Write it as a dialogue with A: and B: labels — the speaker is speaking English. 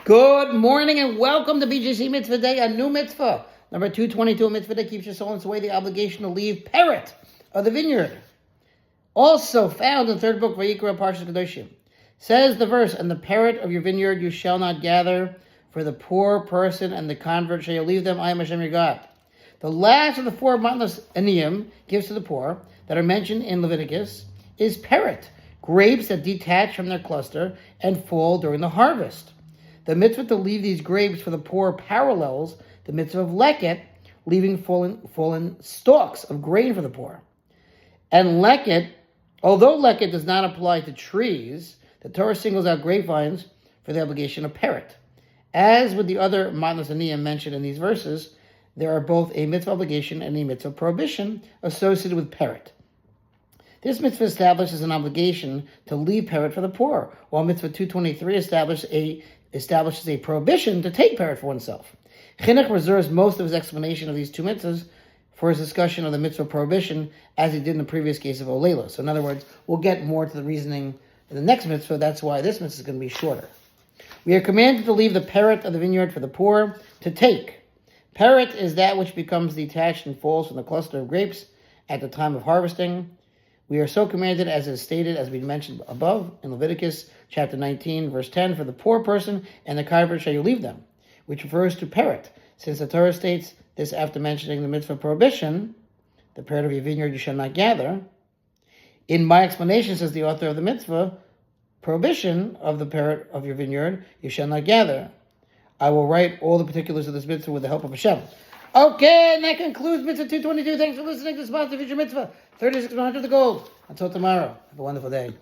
A: Good morning and welcome to BJC Mitzvah Day, a new mitzvah. Number 222, a mitzvah that keeps your soul and its way, the obligation to leave Peret, of the vineyard. Also found in the third book, Vayikra, Parshas Kedoshim. Says the verse, "And the Peret of your vineyard you shall not gather, for the poor person and the convert shall you leave them, I am Hashem your God." The last of the four matnos aniyim, gifts to the poor, that are mentioned in Leviticus, is Peret, grapes that detach from their cluster and fall during the harvest. The mitzvah to leave these grapes for the poor parallels the mitzvah of leket, leaving fallen stalks of grain for the poor. And leket, although leket does not apply to trees, the Torah singles out grapevines for the obligation of Peret. As with the other matnos aniyim mentioned in these verses, there are both a mitzvah obligation and a mitzvah prohibition associated with Peret. This mitzvah establishes an obligation to leave Peret for the poor, while mitzvah 223 establishes a prohibition to take Peret for oneself. Chinuch reserves most of his explanation of these two mitzvahs for his discussion of the mitzvah prohibition, as he did in the previous case of Olela. So in other words, we'll get more to the reasoning in the next mitzvah. That's why this mitzvah is going to be shorter. We are commanded to leave the Peret of the vineyard for the poor to take. Peret is that which becomes detached and falls from the cluster of grapes at the time of harvesting. We are so commanded, as is stated, as we mentioned above, in Leviticus chapter 19, verse 10, "For the poor person and the convert shall you leave them," which refers to Peret, since the Torah states this after mentioning the mitzvah prohibition, "The Peret of your vineyard you shall not gather." In my explanation, says the author of the mitzvah, prohibition of the Peret of your vineyard you shall not gather. I will write all the particulars of this mitzvah with the help of Hashem. Okay, and that concludes mitzvah 222. Thanks for listening to Sponsor Future Mitzvah. 36,100 the gold. Until tomorrow, have a wonderful day.